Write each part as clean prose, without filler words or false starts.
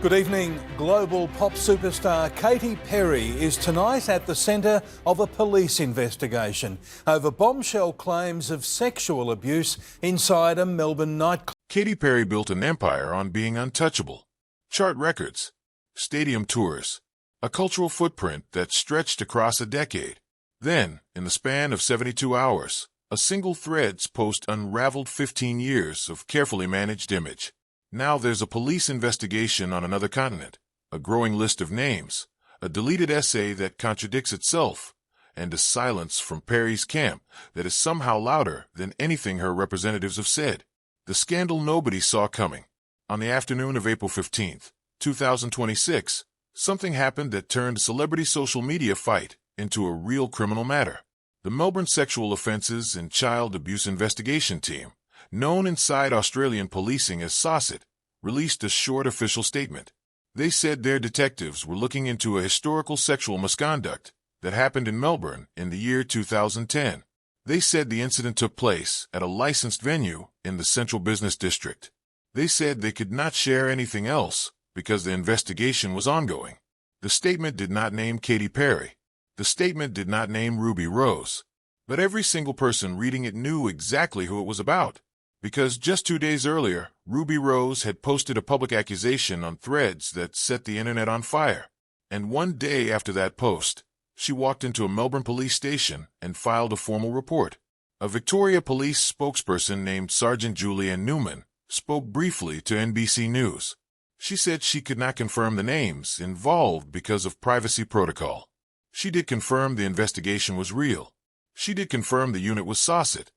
Good evening. Global pop superstar Katy Perry is tonight at the centre of a police investigation over bombshell claims of sexual abuse inside a Melbourne nightclub. Katy Perry built an empire on being untouchable. Chart records, stadium tours, a cultural footprint that stretched across a decade. Then, in the span of 72 hours, a single Threads post unraveled 15 years of carefully managed image. Now there's a police investigation on another continent, a growing list of names, a deleted essay that contradicts itself, and a silence from Perry's camp that is somehow louder than anything her representatives have said. The scandal nobody saw coming. On the afternoon of April 15, 2026, something happened that turned a celebrity social media fight into a real criminal matter. The Melbourne Sexual Offences and Child Abuse Investigation Team, known inside Australian policing as SOSIT, released a short official statement. They said their detectives were looking into a historical sexual misconduct that happened in Melbourne in the year 2010. They said the incident took place at a licensed venue in the Central Business District. They said they could not share anything else because the investigation was ongoing. The statement did not name Katy Perry. The statement did not name Ruby Rose. But every single person reading it knew exactly who it was about. Because just 2 days earlier, Ruby Rose had posted a public accusation on Threads that set the internet on fire. And 1 day after that post, she walked into a Melbourne police station and filed a formal report. A Victoria police spokesperson named Sergeant Julianne Newman spoke briefly to NBC News. She said she could not confirm the names involved because of privacy protocol. She did confirm the investigation was real. She did confirm the unit was SOSIT.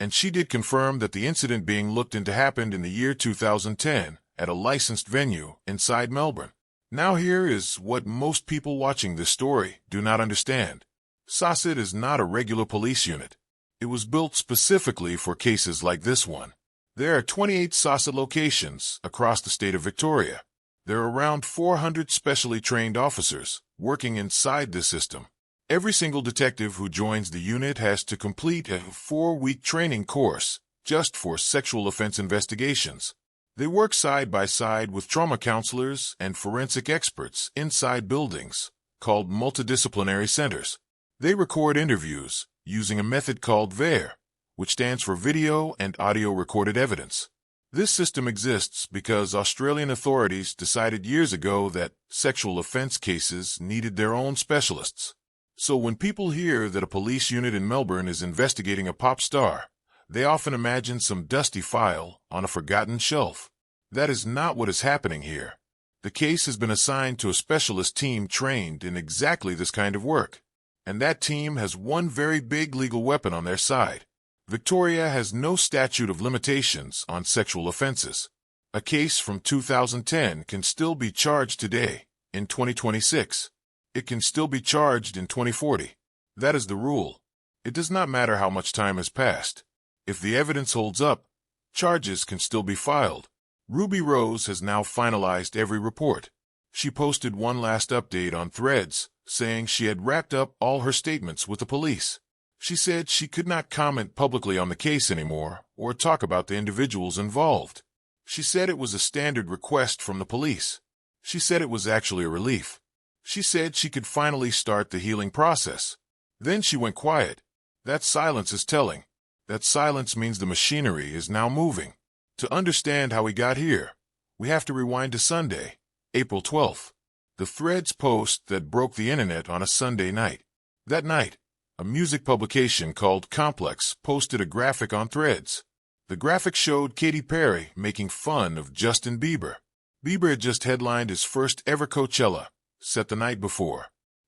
And she did confirm that the incident being looked into happened in the year 2010 at a licensed venue inside Melbourne. Now here is what most people watching this story do not understand. SOSIT is not a regular police unit. It was built specifically for cases like this one. There are 28 SOSIT locations across the state of Victoria. There are around 400 specially trained officers working inside this system. Every single detective who joins the unit has to complete a 4-week training course just for sexual offense investigations. They work side by side with trauma counselors and forensic experts inside buildings called multidisciplinary centers. They record interviews using a method called VAR, which stands for Video and Audio Recorded Evidence. This system exists because Australian authorities decided years ago that sexual offense cases needed their own specialists. So when people hear that a police unit in Melbourne is investigating a pop star, they often imagine some dusty file on a forgotten shelf. That is not what is happening here. The case has been assigned to a specialist team trained in exactly this kind of work. And that team has one very big legal weapon on their side. Victoria has no statute of limitations on sexual offenses. A case from 2010 can still be charged today, in 2026. It can still be charged in 2040. That is the rule. It does not matter how much time has passed. If the evidence holds up, charges can still be filed. Ruby Rose has now finalized every report. She posted one last update on Threads, saying she had wrapped up all her statements with the police. She said she could not comment publicly on the case anymore or talk about the individuals involved. She said it was a standard request from the police. She said it was actually a relief. She said she could finally start the healing process. Then she went quiet. That silence is telling. That silence means the machinery is now moving. To understand how we got here, we have to rewind to Sunday, April 12th. The Threads post that broke the internet on a Sunday night. That night, a music publication called Complex posted a graphic on Threads. The graphic showed Katy Perry making fun of Justin Bieber. Bieber had just headlined his first ever Coachella, set the night before.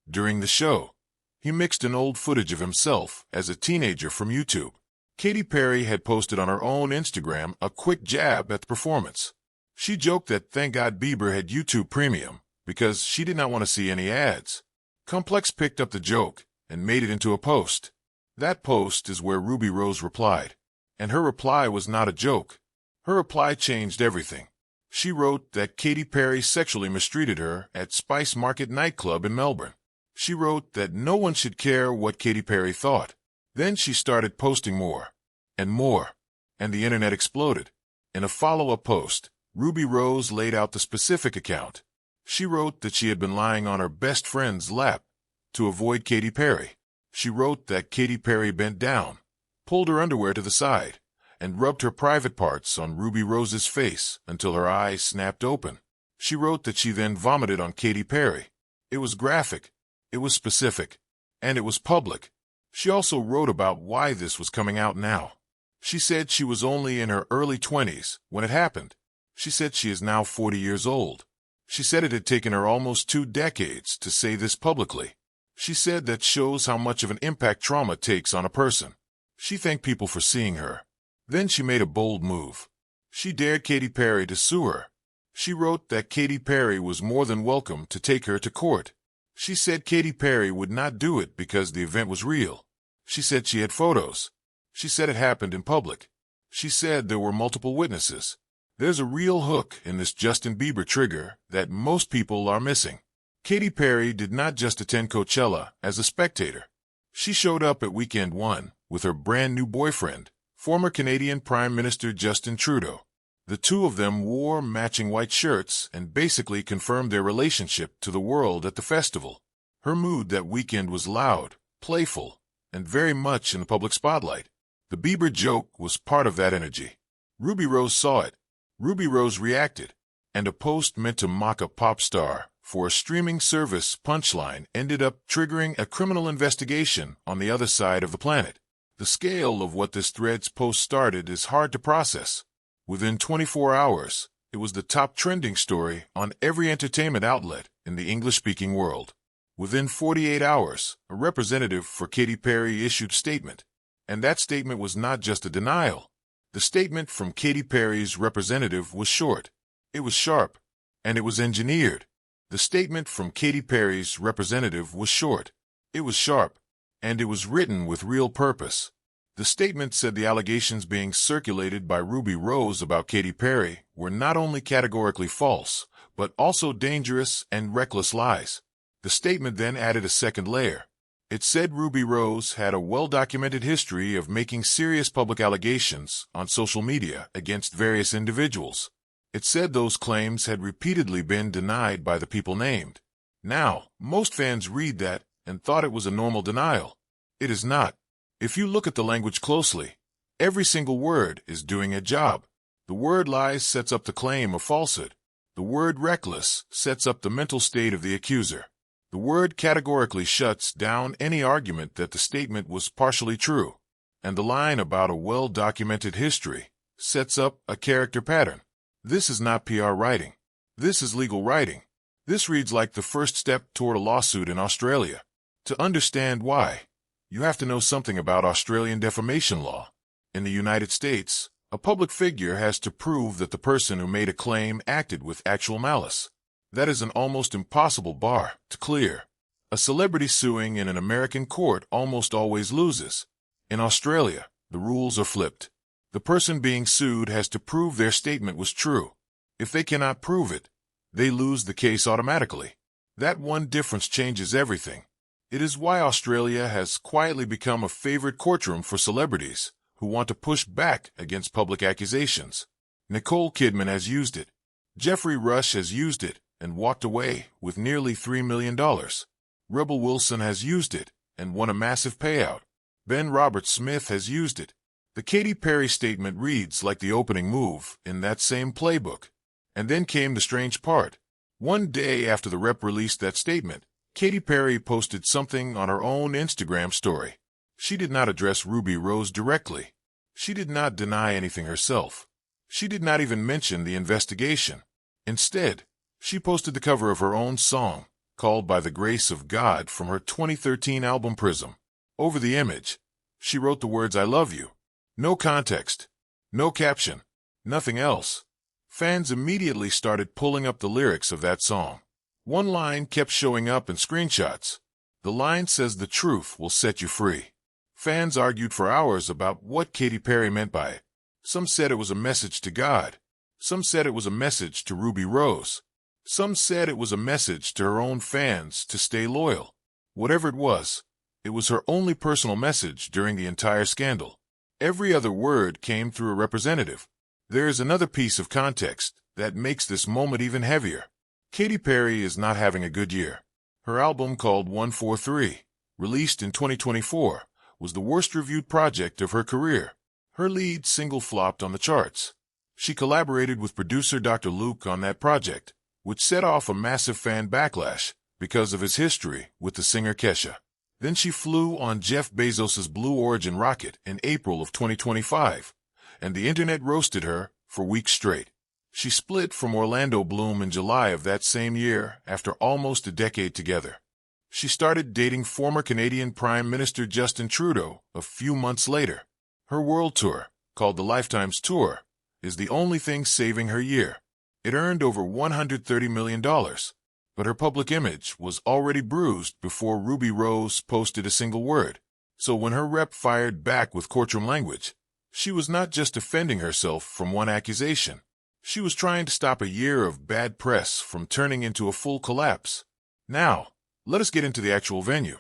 During the show, he mixed an old footage of himself as a teenager from YouTube. Katy Perry had posted on her own Instagram a quick jab at the performance. She joked that thank God Bieber had YouTube Premium because she did not want to see any ads. Complex picked up the joke and made it into a post. That post is where Ruby Rose replied. And her reply was not a joke. Her reply changed everything. She wrote that Katy Perry sexually mistreated her at Spice Market nightclub in Melbourne. She wrote that no one should care what Katy Perry thought. Then she started posting more, and the internet exploded. In a follow-up post, Ruby Rose laid out the specific account. She wrote that she had been lying on her best friend's lap to avoid Katy Perry. She wrote that Katy Perry bent down, pulled her underwear to the side, and rubbed her private parts on Ruby Rose's face until her eyes snapped open. She wrote that she then vomited on Katy Perry. It was graphic, it was specific, and it was public. She also wrote about why this was coming out now. She said she was only in her early 20s when it happened. She said she is now 40 years old. She said it had taken her almost 2 decades to say this publicly. She said that shows how much of an impact trauma takes on a person. She thanked people for seeing her. Then she made a bold move. She dared Katy Perry to sue her. She wrote that Katy Perry was more than welcome to take her to court. She said Katy Perry would not do it because the event was real. She said she had photos. She said it happened in public. She said there were multiple witnesses. There's a real hook in this Justin Bieber trigger that most people are missing. Katy Perry did not just attend Coachella as a spectator. She showed up at Weekend One with her brand new boyfriend, former Canadian Prime Minister Justin Trudeau. The two of them wore matching white shirts and basically confirmed their relationship to the world at the festival. Her mood that weekend was loud, playful, and very much in the public spotlight. The Bieber joke was part of that energy. Ruby Rose saw it. Ruby Rose reacted, and a post meant to mock a pop star for a streaming service punchline ended up triggering a criminal investigation on the other side of the planet. The scale of what this thread's post started is hard to process. Within 24 hours, it was the top trending story on every entertainment outlet in the English-speaking world. Within 48 hours, a representative for Katy Perry issued a statement. And that statement was not just a denial. The statement from Katy Perry's representative was short. It was sharp, and it was engineered. The statement from Katy Perry's representative was short. It was sharp, and it was written with real purpose. The statement said the allegations being circulated by Ruby Rose about Katy Perry were not only categorically false, but also dangerous and reckless lies. The statement then added a second layer. It said Ruby Rose had a well-documented history of making serious public allegations on social media against various individuals. It said those claims had repeatedly been denied by the people named. Now, most fans read that and thought it was a normal denial. It is not. If you look at the language closely, every single word is doing a job. The word lies sets up the claim of falsehood. The word reckless sets up the mental state of the accuser. The word categorically shuts down any argument that the statement was partially true. And the line about a well-documented history sets up a character pattern. This is not PR writing. This is legal writing. This reads like the first step toward a lawsuit in Australia. To understand why, you have to know something about Australian defamation law. In the United States, a public figure has to prove that the person who made a claim acted with actual malice. That is an almost impossible bar to clear. A celebrity suing in an American court almost always loses. In Australia, the rules are flipped. The person being sued has to prove their statement was true. If they cannot prove it, they lose the case automatically. That one difference changes everything. It is why Australia has quietly become a favorite courtroom for celebrities who want to push back against public accusations. Nicole Kidman has used it. Jeffrey Rush has used it and walked away with nearly $3 million. Rebel Wilson has used it and won a massive payout. Ben Roberts-Smith has used it. The Katy Perry statement reads like the opening move in that same playbook. And then came the strange part. One day after the rep released that statement, Katy Perry posted something on her own Instagram story. She did not address Ruby Rose directly. She did not deny anything herself. She did not even mention the investigation. Instead, she posted the cover of her own song, called By the Grace of God, from her 2013 album Prism. Over the image, she wrote the words "I love you." No context, no caption, nothing else. Fans immediately started pulling up the lyrics of that song. One line kept showing up in screenshots. The line says the truth will set you free. Fans argued for hours about what Katy Perry meant by it. Some said it was a message to God. Some said it was a message to Ruby Rose. Some said it was a message to her own fans to stay loyal. Whatever it was her only personal message during the entire scandal. Every other word came through a representative. There is another piece of context that makes this moment even heavier. Katy Perry is not having a good year. Her album called 143, released in 2024, was the worst-reviewed project of her career. Her lead single flopped on the charts. She collaborated with producer Dr. Luke on that project, which set off a massive fan backlash because of his history with the singer Kesha. Then she flew on Jeff Bezos's Blue Origin rocket in April of 2025, and the internet roasted her for weeks straight. She split from Orlando Bloom in July of that same year after almost a decade together. She started dating former Canadian Prime Minister Justin Trudeau a few months later. Her world tour, called the Lifetimes Tour, is the only thing saving her year. It earned over $130 million, but her public image was already bruised before Ruby Rose posted a single word. So when her rep fired back with courtroom language, she was not just defending herself from one accusation. She was trying to stop a year of bad press from turning into a full collapse. Now, let us get into the actual venue,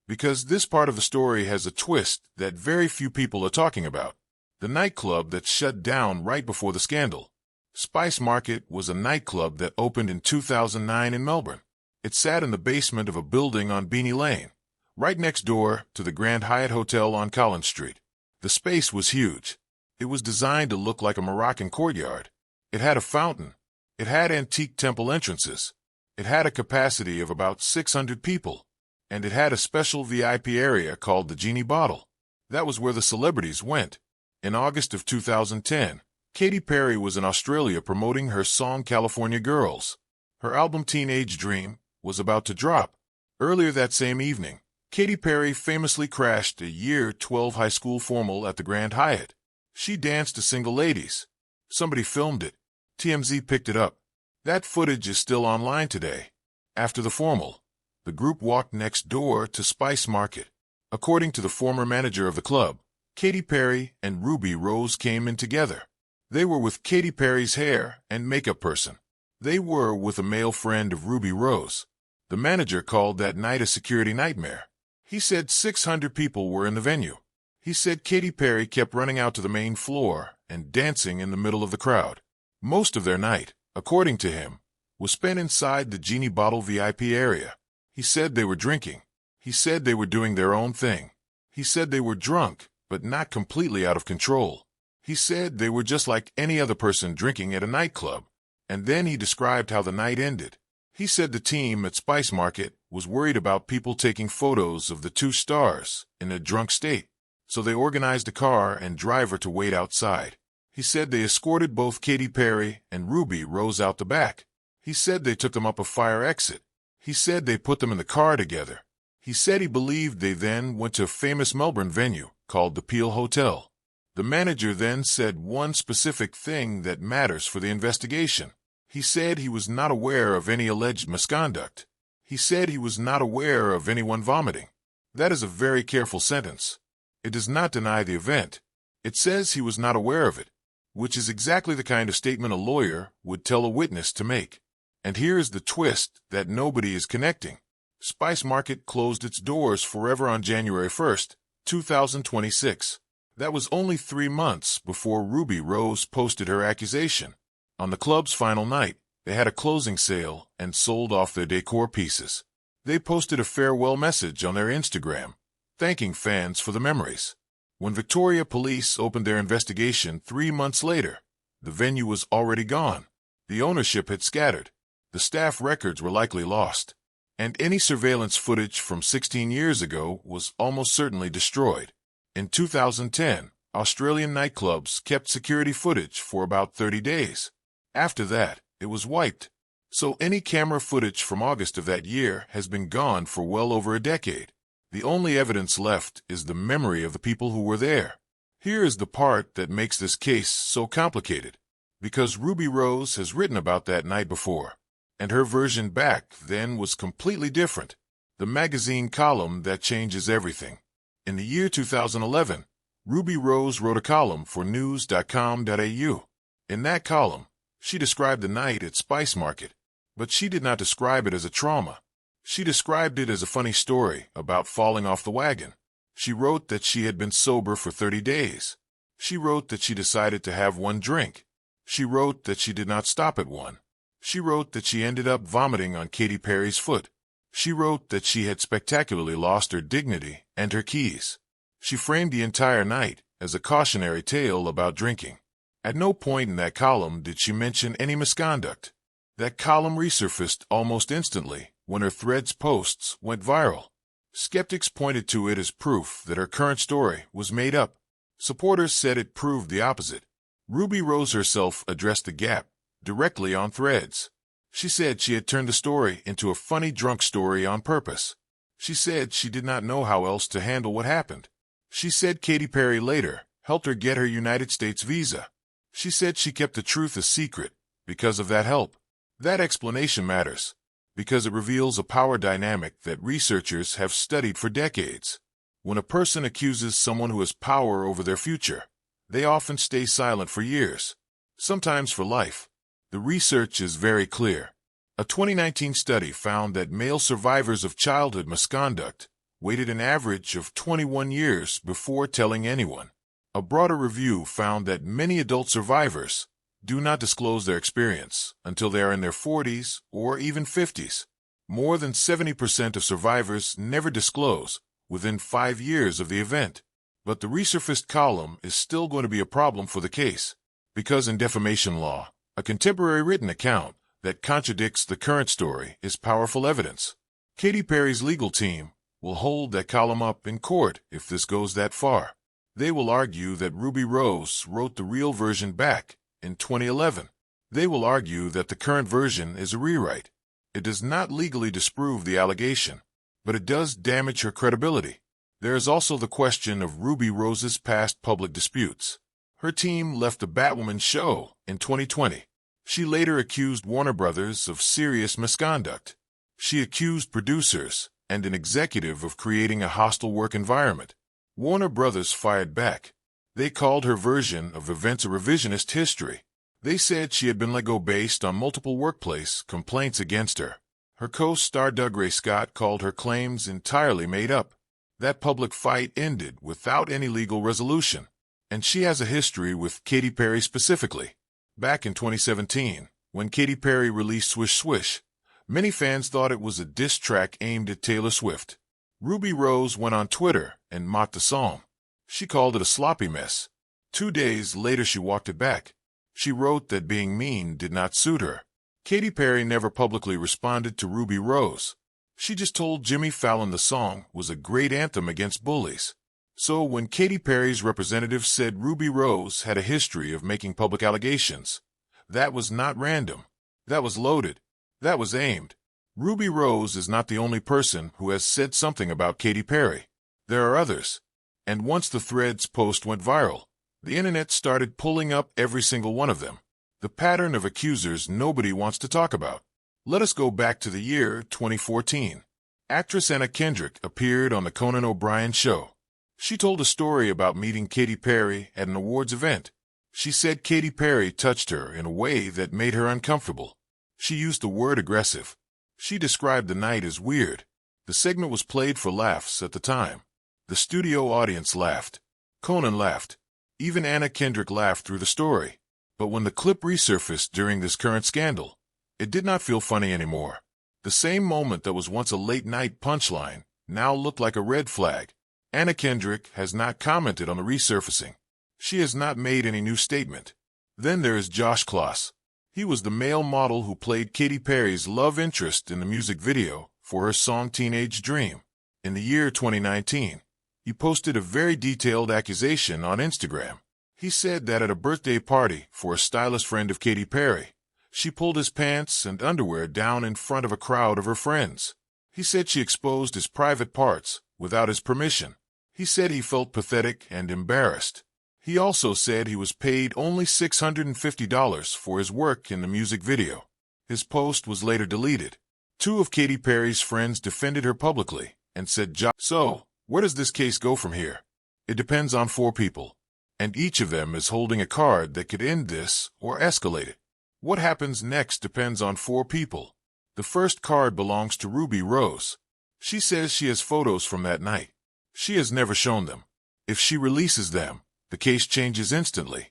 because this part of the story has a twist that very few people are talking about. The nightclub that shut down right before the scandal. Spice Market was a nightclub that opened in 2009 in Melbourne. It sat in the basement of a building on Beanie Lane, right next door to the Grand Hyatt Hotel on Collins Street. The space was huge. It was designed to look like a Moroccan courtyard. It had a fountain. It had antique temple entrances. It had a capacity of about 600 people. And it had a special VIP area called the Genie Bottle. That was where the celebrities went. In August of 2010, Katy Perry was in Australia promoting her song California Girls. Her album Teenage Dream was about to drop. Earlier that same evening, Katy Perry famously crashed a year 12 high school formal at the Grand Hyatt. She danced to Single Ladies. Somebody filmed it. TMZ picked it up. That footage is still online today. After the formal, the group walked next door to Spice Market. According to the former manager of the club, Katy Perry and Ruby Rose came in together. They were with Katy Perry's hair and makeup person. They were with a male friend of Ruby Rose. The manager called that night a security nightmare. He said 600 people were in the venue. He said Katy Perry kept running out to the main floor and dancing in the middle of the crowd. Most of their night, according to him, was spent inside the Genie Bottle VIP area. He said they were drinking. He said they were doing their own thing. He said they were drunk, but not completely out of control. He said they were just like any other person drinking at a nightclub. And then he described how the night ended. He said the team at Spice Market was worried about people taking photos of the two stars in a drunk state. So they organized a car and driver to wait outside. He said they escorted both Katy Perry and Ruby Rose out the back. He said they took them up a fire exit. He said they put them in the car together. He said he believed they then went to a famous Melbourne venue called the Peel Hotel. The manager then said one specific thing that matters for the investigation. He said he was not aware of any alleged misconduct. He said he was not aware of anyone vomiting. That is a very careful sentence. It does not deny the event. It says he was not aware of it, which is exactly the kind of statement a lawyer would tell a witness to make. And here is the twist that nobody is connecting. Spice Market closed its doors forever on January 1st, 2026. That was only 3 months before Ruby Rose posted her accusation. On the club's final night, they had a closing sale and sold off their decor pieces. They posted a farewell message on their Instagram, thanking fans for the memories. When Victoria Police opened their investigation 3 months later, the venue was already gone. The ownership had scattered. The staff records were likely lost. And any surveillance footage from 16 years ago was almost certainly destroyed. In 2010, Australian nightclubs kept security footage for about 30 days. After that, it was wiped. So any camera footage from August of that year has been gone for well over a decade. The only evidence left is the memory of the people who were there. Here is the part that makes this case so complicated. Because Ruby Rose has written about that night before, and her version back then was completely different. The magazine column that changes everything. In the year 2011, Ruby Rose wrote a column for news.com.au. In that column, she described the night at Spice Market, but she did not describe it as a trauma. She described it as a funny story about falling off the wagon. She wrote that she had been sober for 30 days. She wrote that she decided to have one drink. She wrote that she did not stop at one. She wrote that she ended up vomiting on Katy Perry's foot. She wrote that she had spectacularly lost her dignity and her keys. She framed the entire night as a cautionary tale about drinking. At no point in that column did she mention any misconduct. That column resurfaced almost instantly when her Threads posts went viral. Skeptics pointed to it as proof that her current story was made up. Supporters said it proved the opposite. Ruby Rose herself addressed the gap directly on Threads. She said she had turned the story into a funny drunk story on purpose. She said she did not know how else to handle what happened. She said Katy Perry later helped her get her United States visa. She said she kept the truth a secret because of that help. That explanation matters because it reveals a power dynamic that researchers have studied for decades. When a person accuses someone who has power over their future, they often stay silent for years, sometimes for life. The research is very clear. A 2019 study found that male survivors of childhood misconduct waited an average of 21 years before telling anyone. A broader review found that many adult survivors do not disclose their experience until they are in their 40s or even 50s. More than 70% of survivors never disclose within 5 years of the event. But the resurfaced column is still going to be a problem for the case, because in defamation law, a contemporary written account that contradicts the current story is powerful evidence. Katy Perry's legal team will hold that column up in court if this goes that far. They will argue that Ruby Rose wrote the real version back in 2011. They will argue that the current version is a rewrite. It does not legally disprove the allegation, but it does damage her credibility. There is also the question of Ruby Rose's past public disputes. Her team left the Batwoman show in 2020. She later accused Warner Brothers of serious misconduct. She accused producers and an executive of creating a hostile work environment. Warner Brothers fired back. They called her version of events a revisionist history. They said she had been let go based on multiple workplace complaints against her. Her co-star Doug Ray Scott called her claims entirely made up. That public fight ended without any legal resolution. And she has a history with Katy Perry specifically. Back in 2017, when Katy Perry released Swish Swish, many fans thought it was a diss track aimed at Taylor Swift. Ruby Rose went on Twitter and mocked the song. She called it a sloppy mess. 2 days later she walked it back. She wrote that being mean did not suit her. Katy Perry never publicly responded to Ruby Rose. She just told Jimmy Fallon the song was a great anthem against bullies. So when Katy Perry's representative said Ruby Rose had a history of making public allegations, that was not random. That was loaded. That was aimed. Ruby Rose is not the only person who has said something about Katy Perry. There are others. And once the Threads post went viral, the internet started pulling up every single one of them. The pattern of accusers nobody wants to talk about. Let us go back to the year 2014. Actress Anna Kendrick appeared on the Conan O'Brien show. She told a story about meeting Katy Perry at an awards event. She said Katy Perry touched her in a way that made her uncomfortable. She used the word aggressive. She described the night as weird. The segment was played for laughs at the time. The studio audience laughed. Conan laughed. Even Anna Kendrick laughed through the story. But when the clip resurfaced during this current scandal, it did not feel funny anymore. The same moment that was once a late-night punchline now looked like a red flag. Anna Kendrick has not commented on the resurfacing. She has not made any new statement. Then there is Josh Kloss. He was the male model who played Katy Perry's love interest in the music video for her song Teenage Dream. In the year 2019, he posted a very detailed accusation on Instagram. He said that at a birthday party for a stylist friend of Katy Perry, she pulled his pants and underwear down in front of a crowd of her friends. He said she exposed his private parts without his permission. He said he felt pathetic and embarrassed. He also said he was paid only $650 for his work in the music video. His post was later deleted. 2 of Katy Perry's friends defended her publicly and said, "So, where does this case go from here? It depends on 4 people, and each of them is holding a card that could end this or escalate it. What happens next depends on 4 people. The first card belongs to Ruby Rose. She says she has photos from that night. She has never shown them. If she releases them, the case changes instantly.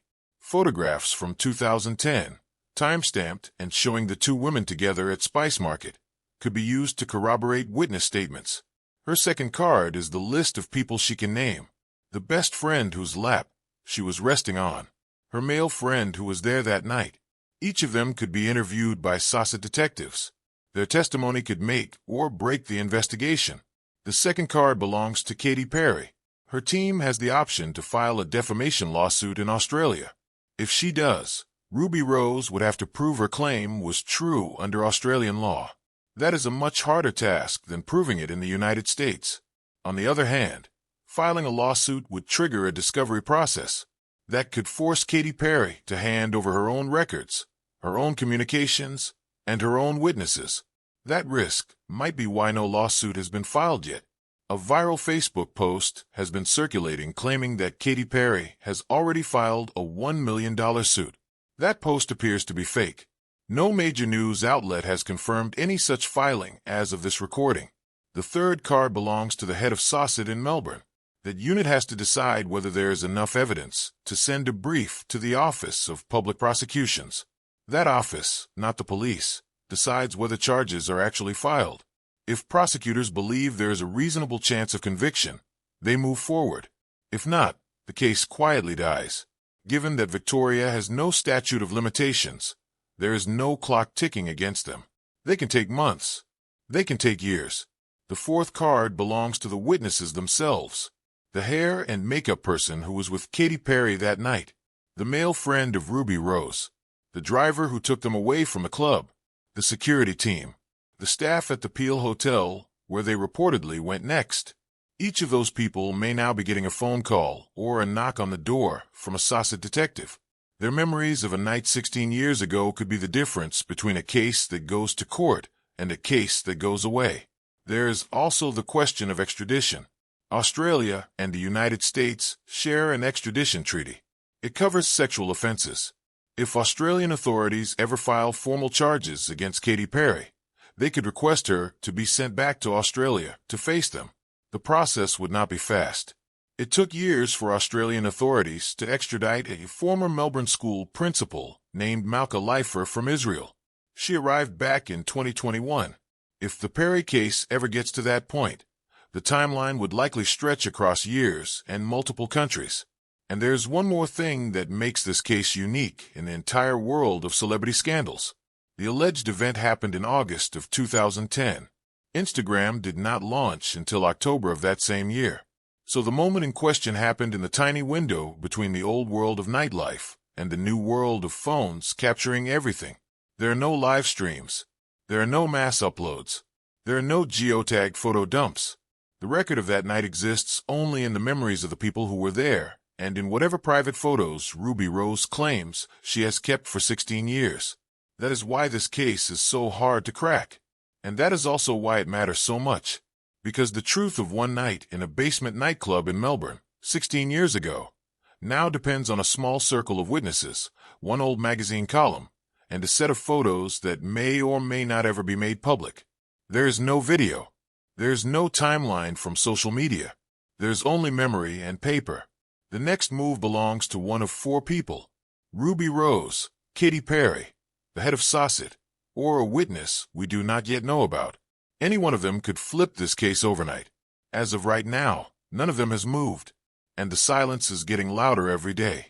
Photographs from 2010, time-stamped and showing the two women together at Spice Market, could be used to corroborate witness statements. Her second card is the list of people she can name. The best friend whose lap she was resting on. Her male friend who was there that night. Each of them could be interviewed by Saucet detectives. Their testimony could make or break the investigation. The second card belongs to Katy Perry. Her team has the option to file a defamation lawsuit in Australia. If she does, Ruby Rose would have to prove her claim was true under Australian law. That is a much harder task than proving it in the United States. On the other hand, filing a lawsuit would trigger a discovery process that could force Katy Perry to hand over her own records, her own communications, and her own witnesses. That risk might be why no lawsuit has been filed yet. A viral Facebook post has been circulating claiming that Katy Perry has already filed a $1 million suit. That post appears to be fake. No major news outlet has confirmed any such filing as of this recording. The third card belongs to the head of Saucet in Melbourne. That unit has to decide whether there is enough evidence to send a brief to the Office of Public Prosecutions. That office, not the police, decides whether charges are actually filed. If prosecutors believe there is a reasonable chance of conviction, they move forward. If not, the case quietly dies. Given that Victoria has no statute of limitations, there is no clock ticking against them. They can take months. They can take years. The fourth card belongs to the witnesses themselves. The hair and makeup person who was with Katy Perry that night. The male friend of Ruby Rose. The driver who took them away from the club. The security team. The staff at the Peel Hotel, where they reportedly went next. Each of those people may now be getting a phone call or a knock on the door from a Saucet detective. Their memories of a night 16 years ago could be the difference between a case that goes to court and a case that goes away. There is also the question of extradition. Australia and the United States share an extradition treaty. It covers sexual offenses. If Australian authorities ever file formal charges against Katy Perry, they could request her to be sent back to Australia to face them. The process would not be fast. It took years for Australian authorities to extradite a former Melbourne school principal named Malka Leifer from Israel. She arrived back in 2021. If the Perry case ever gets to that point, the timeline would likely stretch across years and multiple countries. And there's one more thing that makes this case unique in the entire world of celebrity scandals. The alleged event happened in August of 2010. Instagram did not launch until October of that same year. So the moment in question happened in the tiny window between the old world of nightlife and the new world of phones capturing everything. There are no live streams. There are no mass uploads. There are no geotag photo dumps. The record of that night exists only in the memories of the people who were there and in whatever private photos Ruby Rose claims she has kept for 16 years. That is why this case is so hard to crack. And that is also why it matters so much. Because the truth of one night in a basement nightclub in Melbourne, 16 years ago, now depends on a small circle of witnesses, one old magazine column, and a set of photos that may or may not ever be made public. There is no video. There is no timeline from social media. There is only memory and paper. The next move belongs to one of four people. Ruby Rose, Katy Perry, the head of Saucet, or a witness we do not yet know about. Any one of them could flip this case overnight. As of right now, none of them has moved, and the silence is getting louder every day.